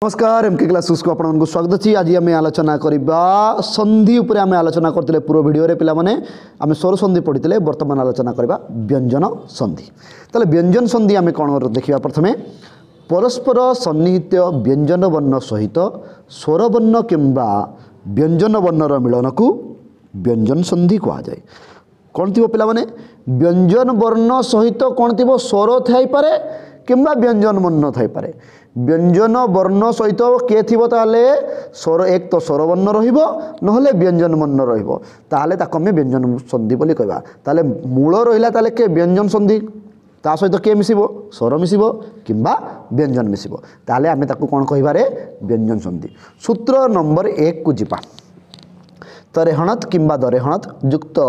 नमस्कार MK classes को आपको स्वागत अच्छी। आज आम आलोचना करवा संधि उपर आम आलोचना करते पूर्व भिडियो पे आम स्वर संधि पढ़ी बर्तमान आलोचना करवा व्यंजन संधि। ताले व्यंजन संधि आम कौन देखा प्रथमे परस्पर सन्निहित व्यंजन वर्ण सहित स्वर वर्ण किंबा व्यंजन वर्णर मिलन को व्यंजन संधि कह जाए। कौन थी पे व्यंजन वर्ण सहित कौन थी स्वर थाई पारे किंबा व्यंजन वर्ण थाई पारे। व्यंजन वर्ण सहित किए थी ताले स्वर एक तो स्वर वर्ण रहिबो नहले व्यंजन वर्ण रहिबो ताले ताको आमे व्यंजन संधि बोली कहबा। ताले मूल रहिला ताले के व्यंजन संधि ता सहित के मिसिबो स्वर मिसिबो किंबा व्यंजन मिसिबो ताले आमे ताको कोन कहिबारे व्यंजन संधि। सूत्र नंबर 1 को जिपा तरे हणत किंबा दरे हणत युक्त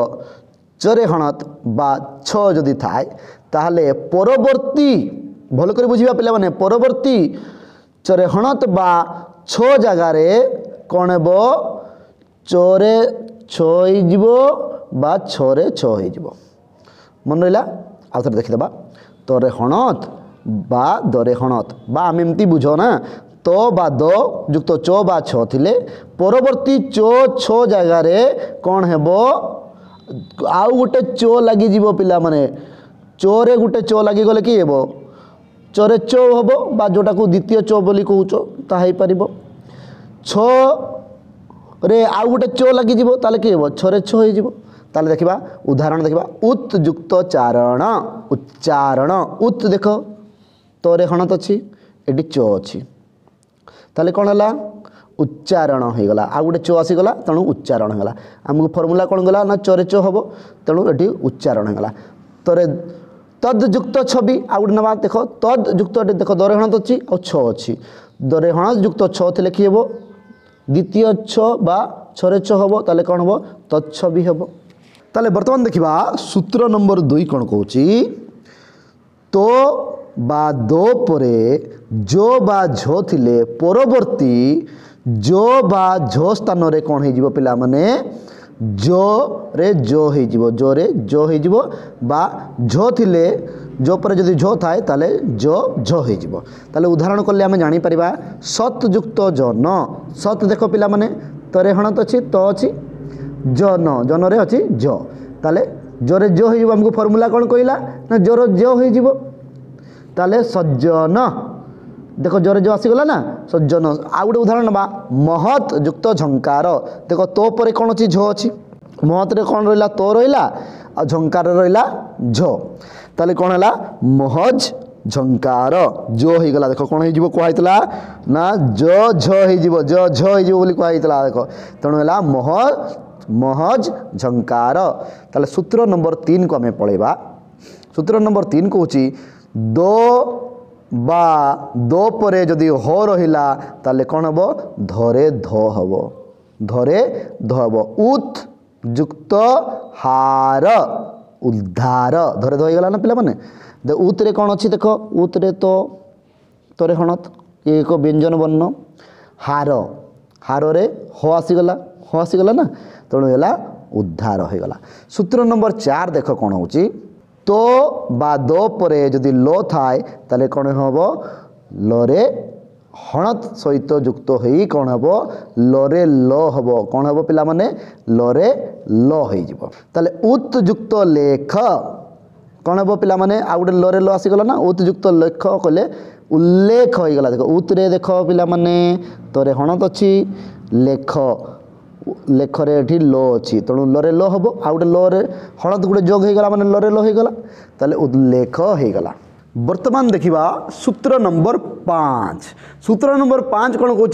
चरे हणत बा छ जदि थाए ताले परवर्ती भल कर बुझा पे मैंने परवर्ती चरे हणत बा छ जगार कौन हे चोरे छो बा छरे छो मन रहा आउ थे देखीदे तरे हणत बा दरे हणत बा आम एमती बुझ ना तो बा दो युक्त चो बा छ थिले परवर्ती चो छो जगार कौन हे आउ गोटे चो लगी पिला माने चोरे गोटे चो लगी गले कि हे चोरे चो हम बा जोटा को द्वितीय चो बोली कहूच ताही पारिबो छ रे आउ गोटे चो लगी ताले कि हे छरे छो हो ताले देखिबा उदाहरण देखिबा उत युक्त चारण उच्चारण उत देख तोरे हणत अच्छी एटी चो अच्छी ताले कौन है उच्चारण हो गला आ गोटे चो आसीगला तेणु उच्चारण होगा। आमको फर्मूला कौन गला ना चोरे चो हम तेणु ये उच्चारण होगा। तोरे तद युक्त छवि आ गोटे ना देख तद युक्त देख दरे हणत अच्छी और छ अच्छी दरे हणत युक्त छ थे कि हे द्वितीय छ बा छरे छ हम ताले कौन हम तत्छवि हम। ताले बर्तमान देखिबा सूत्र नंबर 2 कौन कहूची तो बा दो परे जो बा झो थिले परवर्ती जो बा झो स्थान रे कौन हो पिला माने जो रे जो हो जो रे जो हो बा झो थिले जो पर जदि झो थाए ताले जो झो हो ताले उदाहरण कले आमे जानि परिबा सत युक्त जन सत देख पिला माने तरे हणत अच्छी तो अच्छी जन जन रे अच्छी जो ताले जोरे जो हो हमको फर्मूला कौन कहला ना जोर जो हो ताले सज्जन देख जोरे जो आसीगला ना सज्जन। आ गोटे उदाहरण बा महत युक्त झंकार देख तो पर कौन अच्छी झो अच्छी महत रे कौन रहा तो रहा आ झंकार रहा झो ताले कौन है महज झंकार जो हो गला देख कौन हो कहला ना जो झो हो जो झो हो देख तेणु है महज झंकार। ताले सूत्र नंबर 3 को आम पढ़ेबा। सूत्र नंबर 3 कहूँ दो बा दो परे जदि हो रहिला ताले कौन हम धरे धो हम धरे धो हम उत युक्त हार उद्धार धरे धो गला ना पिला माने उत रे कौन अच्छी देख उत रे तो तोरे हणत एक व्यंजन वर्ण हार हार रे हो आसीगला ना तेणु है उद्धार हो गला। सूत्र नंबर 4 देख कौन होची तो बा दो परे जदि लो थाए ताले कौन हम लरे हणत सहित युक्त हो कौन हम लरे लो हम कौन हम पिला माने लरे लो हो ताले उत युक्त लेख कौन हम पिला माने आ गोटे लरे लो आसीगला ना उत युक्त लेख कहले उल्लेख हो गला। देख उत रे देख पिला माने तोरे हणत अच्छी लेख लेखरे ये लो अच्छी तेणु लरे लो हम आ गोटे लो हणत गोटे जोग होगा माने लरे लो होगा ताले उल्लेख होगा। वर्तमान देखिबा सूत्र नंबर 5। सूत्र नंबर 5 कौन कहूँ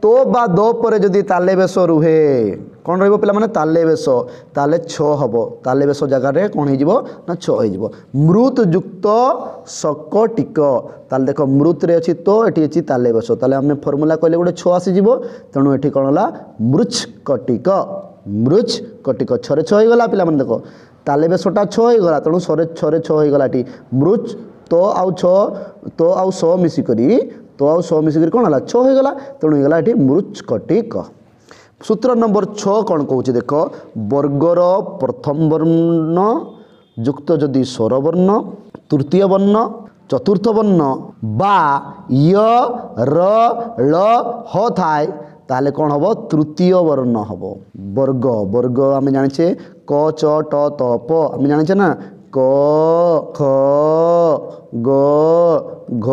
तो बा दो पर जदि ताले बेश रुहे कौन रहिबो पिला माने ताले बेश ताले छ हम ताले बेश जगह रे कौन हो ना छ हो मृत युक्त सकटिक ताले देख मृत रे अच्छी तो ये अच्छी ताले बेश ताले आम फर्मूला कहले गोटे छ आसीज तेणु ये कौन है मृच कटिक छरे छ होगा पिला माने देख ताले बेशटा छ होगा तेणु छरे छ होगा ये मृच तो आउ छ तो आउ सौ मिसिकरी तो आउ सौ मिसिकरी कौन है छ होगा तेणु होगा ये मृच कटिक। सूत्र नंबर 6 कौन कहूँ देख वर्गर प्रथम वर्ण युक्त जदि स्वर वर्ण तृतीय वर्ण चतुर्थ वर्ण बा य र ल ह थाए ताले कौन हम तृतीय वर्ण हम वर्ग वर्ग आम जाने क च ट त प आम जाने ना क ख ग घ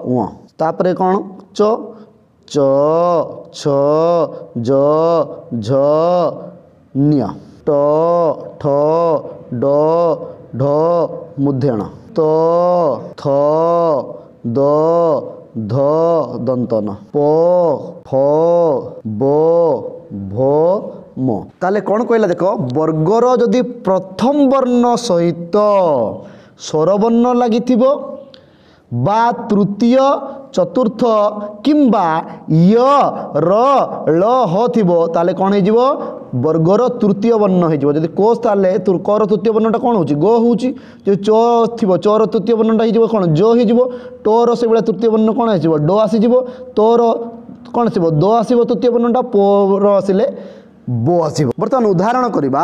उ तापरे कौन च च छ ज झ न्य ट ठ ड ढ मूर्धन त थ द ध दंतन प फ ब भ म ताले कौन कहला देख वर्गर जदि प्रथम वर्ण सहित स्वरवर्ण लगी बा तृतीय चतुर्थ किंबा य र ल ह थिबो ताले कौन हो वर्गर तृतीय वर्ण हो जदि कोस ताले कर तृतीय वर्णटा कौन हो गो हो जो च थी चर तृतीय वर्णटा हो कौन जो हो टोर से भाई तृतीय वर्ण कौन हो डो आसीज तोर कौन आसो द आसो तृतीय वर्णटा पोर आसिले बो आसो बर्तमान उदाहरण करवा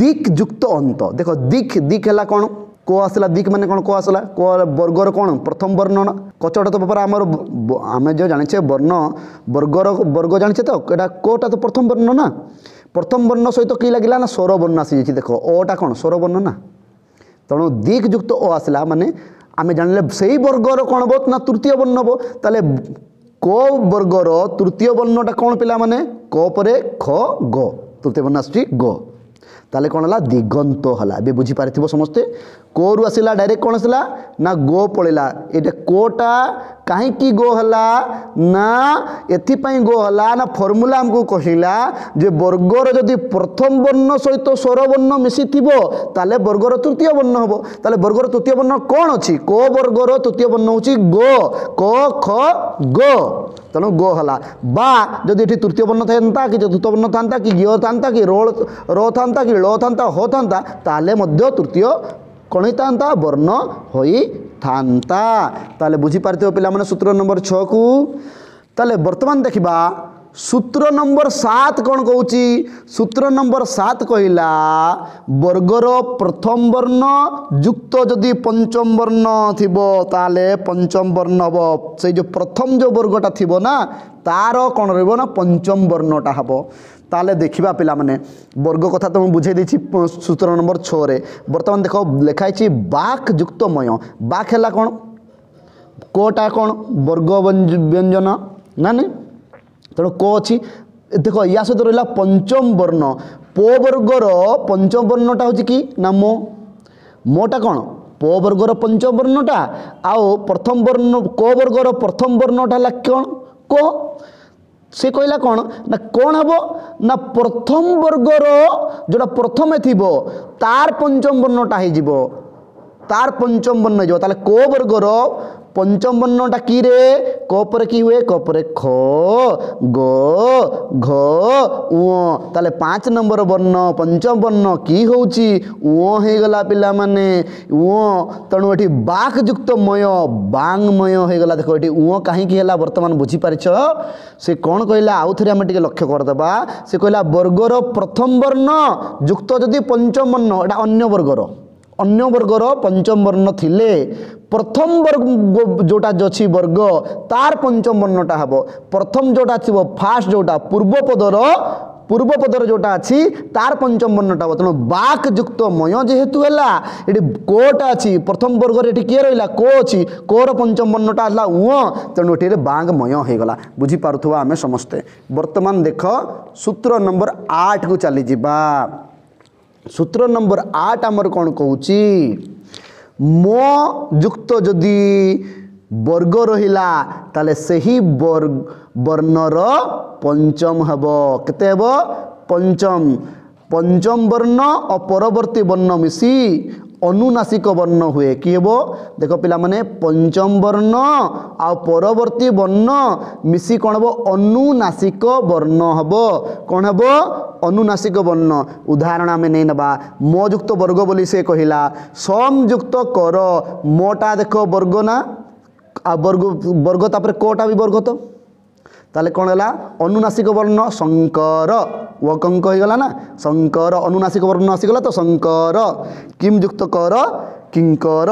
दिक् युक्त अंत देख दिक् दिक् है कौन को आसला दिक् माने कौन को आसला को वर्गर कौन प्रथम वर्ण कचट तो पर आम आम जो जाने वर्ण वर्गर वर्ग जाने तो यहाँ कोटा तो प्रथम वर्ण ना प्रथम वर्ण सहित कि लगे ना स्वर वर्ण आसी देख अटा कौन स्वर वर्ण ना तेणु दिक् युक्त अ आसला माने आम जान से वर्गर कौन हम ना तृतीय वर्ण हम ताले को वर्गर तृतीय वर्णटा कौन पिला माने क परे ख ग तृतीय वर्ण आसुची ग ताले कौन है दिगंत है ए बुझी पारिथिबो समस्ते को रु आसला डायरेक्ट कौन आसला ना गो पड़ेगा ये कोटा कहीं गो हला ना एथिपाई गो हला ना फॉर्मूला हमको कहला जे वर्गर जदि प्रथम वर्ण सहित स्वर वर्ण मिसी थिबो ताले वर्गर तृतीय वर्ण हम ताले वर्गर तृतीय वर्ण कौन अच्छी को वर्गर तृतीय वर्ण होची गो क ख ग तेणु गो हला बा जदि ये तृतीय वर्ण था कि चतुर्थ वर्ण था कि य था कि र था कि ल था ह था ताले मध्य तृतीय कौन होता वर्ण होई थांता ताले बुझी पारथिबो पिला माने सूत्र नंबर 6 को ताले वर्तमान देखिबा सूत्र नंबर 7 कौन कहूची सूत्र नंबर 7 कहला वर्गर प्रथम वर्ण युक्त जदि पंचम वर्ण थिबो ताले पंचम वर्ण हबो से जो प्रथम जो वर्गटा थिबो ना तार कौन रहबो ना पंचम वर्णटा हबो ताले देखिबा पिला माने वर्ग कथा तो बुझे दी सूत्र नंबर 6 रे वर्तमान देखो लिखाई बाक युक्त मय बाक है कौन कोटा कौन वर्ग व्यंजन ना नहीं तेणु को अच्छी देख या सहित रहा पंचम वर्ण पो वर्गर पंचम वर्णटा हूँ कि ना मो मोटा कौन पो वर्गर पंचम वर्णटा आओ प्रथम वर्ण को वर्गर प्रथम वर्णटा है कौन को से कहला कौन ना कौन हम ना प्रथम वर्गर जोटा प्रथम थी तार पंचम वर्णटा हो तार पंचम वर्ण हो ताले को वर्गर पंचम वर्णटा कि रे क पर कि हुए क पर ख ग घ उ ताले 5 नंबर वर्ण पंचम वर्ण कि होउची उ हे गला पिला माने उ तणु एठी बाक युक्त मय बांगमय हे गला देखो एठी उ काहे कि हला वर्तमान बुझी पारिछ से कोन कहला आउ थरे हम टिके लक्ष्य कर दबा से कहला वर्गर प्रथम वर्ण युक्त जदि पंचम वर्ण एटा अन्य वर्गर पंचम वर्ण थिले प्रथम वर्ग जोटा अच्छी वर्ग तार पंचम वर्णटा हम प्रथम जोटा थी फास्ट जोटा पूर्वपदर जोटा अच्छी तार पंचम वर्णटा हम तेणु बाक युक्त मय जेहेतु है ये कोटा अच्छी प्रथम वर्ग ये किए रहा को अच्छी कोर पंचम वर्णटा है तेणु ये बांगमय होगला बुझीपार्थुवा आम समस्ते वर्तमान देख सूत्र नंबर 8 को चली जा सूत्र नंबर 8 आमर कौन कहूची मो युक्त जदि वर्ग रहिला ताले सही वर्णर पंचम हब केते हब पंचम पंचम वर्ण और परवर्ती वर्ण मिसी अनुनासिक वर्ण हुए कि हेबो देख पिला माने पंचम वर्ण आ परवर्ती वर्ण मिसी कौन हेबो अनुनासिक वर्ण हेबो कौन हेबो अनुनासिक वर्ण उदाहरण आमे नहीं नबा म युक्त वर्ग बोली से कहिला सम युक्त कर मोटा देखो वर्ग ना आ वर्ग तापर कोटा भी वर्ग तो ताले कौन है अनुनासिक वर्ण शंकर वकंक हो गला ना शंकर अनुनासिक वर्ण आसीगला तो शंकर किम युक्त कर किंकर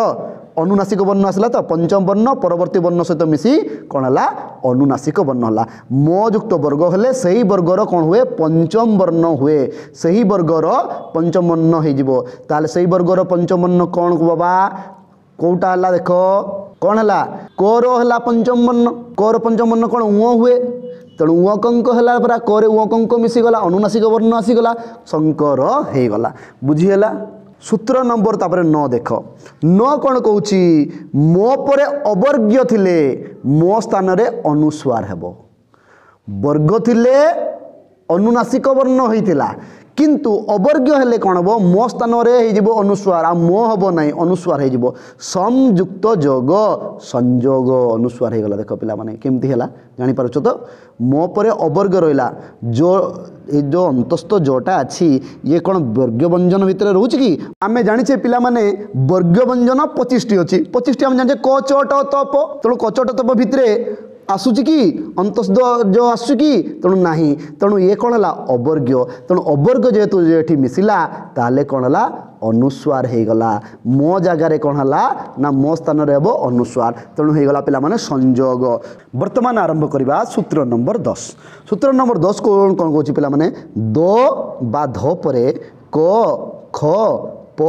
अनुनासिक वर्ण आसला तो पंचम वर्ण परवर्ती वर्ण सहित मिसी कौन है अनुनासिक वर्ण है म युक्त वर्ग हेले सही वर्गर कौन हुए पंचम वर्ण हुए सही वर्गर पंचम वर्ण हो ताले सही वर्गर पंचम वर्ण कौन को बाबा कौटा है देख कौन है कोर है पंचम वर्ण कोर पंचम वर्ण कौन उ हुए तेणु उकंक है परा कोरे उकंक मिसीगला अनुनासिक वर्ण आसीगला संकर होगला बुझीगला। सूत्र नंबर तापर 9 देख 9 कौन कहूँ मो पर अवर्ग्य थिले मो स्थान रे अनुस्वार हेबो वर्ग थिले अनुनासिक वर्ण होइतिला किंतु अवर्ग्य हेले कौन हम मो स्थान हो अनुस्वार आ मो हम ना अनुस्वार हो संयुक्त जोग संजोग अनुस्वार हो गला देख पिला माने केमती है जापर तो मो पर अवर्ग्य रहा जो अंतस्थ जोटा अच्छी ये कौन वर्ग व्यंजन भितर रोचे कि आम जाने पिला माने वर्ग व्यंजन 25 अच्छी 25 आम जाने क चट तप तेणु क चट तप भितर आसूची कि अंतस्थ जो आसू कि तेणु ना तेणु ये कौन है अवर्ग्य तेणु अवर्ग्य जेहेतु ये मिसिला ताले कौन है अनुस्वार होगला मो जगार कौन है ना मो स्थान रे हेबो अनुस्वार तेणु होगला पिला माने संजोग। वर्तमान आरंभ करवा सूत्र नंबर 10 सूत्र नंबर 10 कौन कौन कहूँ पिला माने दो बा ध परे क ख प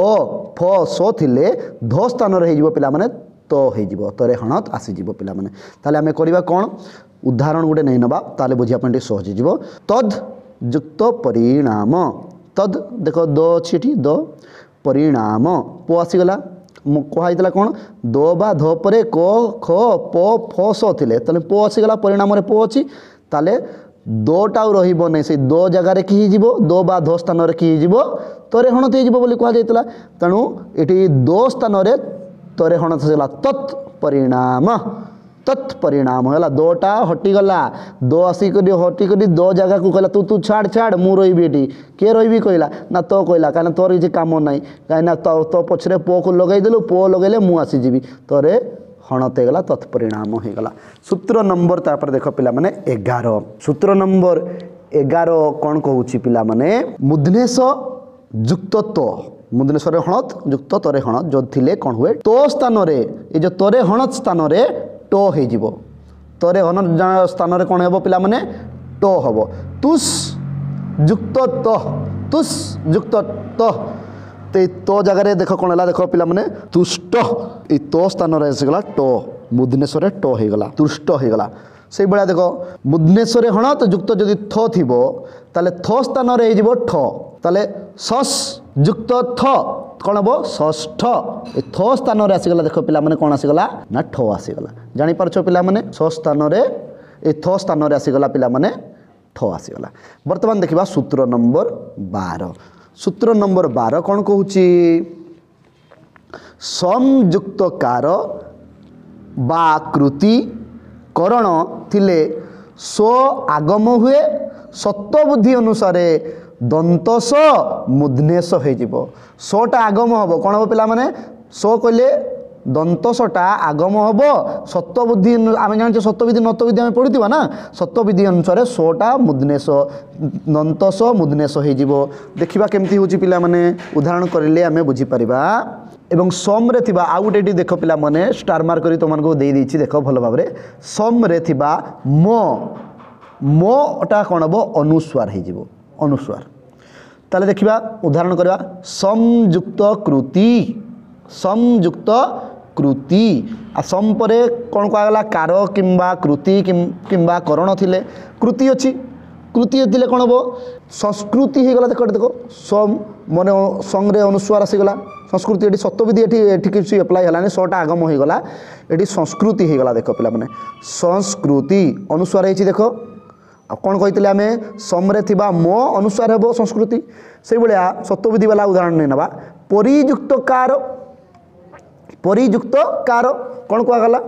फ स थिले ध स्थान रे हो पिला माने तो हो तरे हणत आसीज पिला माने ताले आमे करबा कौन उदाहरण गोटे नहीं नबा ताले बुझिया पे सहज हो तद युक्त परिणाम तद देख द अच्छी द परिणाम प आसीगला कहला कौन दो बा ध परे क ख प फ स थिले ताले प आसीगला परिणाम रे प अच्छी ताले दोटा रहिबो नै से दो जगार कि जीवो दो बा ध स्थान रे कि जीवो तरे हणत हो बोली कह जाइतला तेणु एठी दो स्थान रे तरे हणत होगा तत्परिणाम है दोटा हटिगला दो आसिक हटिक दो जगह को कहला तू छाड़ छाड़ मु रही ये किए रही कहला ना तो कहला कहीं तोर किसी कम ना कहीं तो पछरे पो को लगेदेलु पो लगेले मु आसीजी तोरे हणत होगा तत्परिणाम होगला। सूत्र नंबर तापर देख पिला माने 11 सूत्र नंबर 11 कौन कहूँ पिला माने मुद्नेश युक्त तो मुद्नेश्वर हणत युक्त तरे हणत जो थिले कौन हुए तो स्थान रे ये जो तरे हणत स्थान रे टो हो तरे हणत स्थान रे कौन हे पिला माने टो हम तुस युक्त तुस युक्त तो जगह देख कौन है देख पिला माने तुष्ट ये तो स्थान रे आसीगला टो मुद्नेश्वर टो होगला तुष्ट होगला से भाया देख मुद्नेश्वर हणत युक्त जदि थ थिबो ताले थ स्थान रे हो ठ ताले सस युक्त थ कौन हम षष्ठ ए थ स्थान रे आसीगला देख पिला माने कौन आसीगला ना ठ आसीगला जानी पारछ पिला माने स स्थान रे ए थ स्थान रे आसीगला पिला माने ठ आसीगला। वर्तमान देखिबा सूत्र नंबर 12 सूत्र नंबर 12 कौन कहूँ संयुक्त कार बा कृति करण थिले सो आगम हुए सत्वबुद्धि अनुसार दंतस मुद्नेश हो सोटा आगम हम कौन हम पिला माने सो कहले दंतसटा आगम हम सत्वबुद्धि आम जाने सत्वविधि नत्वविधि आम पढ़ी ना सत्वविधि अनुसार सोटा मुद्नेश दंतस मुद्नेश हो देखा केमती हूँ पिला माने उदाहरण करें आम बुझीपर एवं सम रे थिबा आउ गोटे देख पिला माने स्टार मार्क करी तुमको दे देछि देख भल भाव सम रे थिबा मो मोटा कौन हम अनुस्वार हो अनुस्वार ताले देखिबा उदाहरण करवा संयुक्त कृति आ सम परे कौन कहला कार किंबा कृति किंबा करण थिले कृति अच्छी कृति थिले कौन हम संस्कृति हो गला देख देख सम मन संग रे अनुस्वार आसीगला संस्कृति ये सत्वविधि ये किसी एप्लाय है सटा आगम होगला ये संस्कृति होगला देख पिला माने संस्कृति अनुस्वार है देख कौन कही आम सम्रे थिबा मो अनुसार हेबो संस्कृति से भाया सत्वविधि वाला उदाहरण नहीं नवा परियुक्त कार कौन कहगला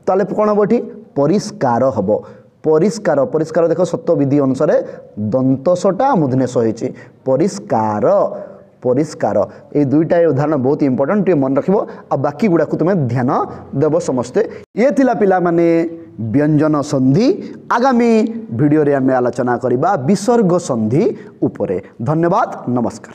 ताले कौन हम ये परिष्कार हम परिष्कार परिष्कार देख सत्वविधि अनुसार दंतसटा मुद्नेश होइछि परिष्कार परिष्कार ये दुईटा उदाहरण बहुत इंपोर्टेंट मन रखिबो आ बाकी गुड़ा को तुम्हें ध्यान देव समस्ते ये थिला पिला माने व्यंजन संधि आगामी वीडियो रे आमे आलोचना करिबा विसर्ग संधि उपरे। धन्यवाद नमस्कार।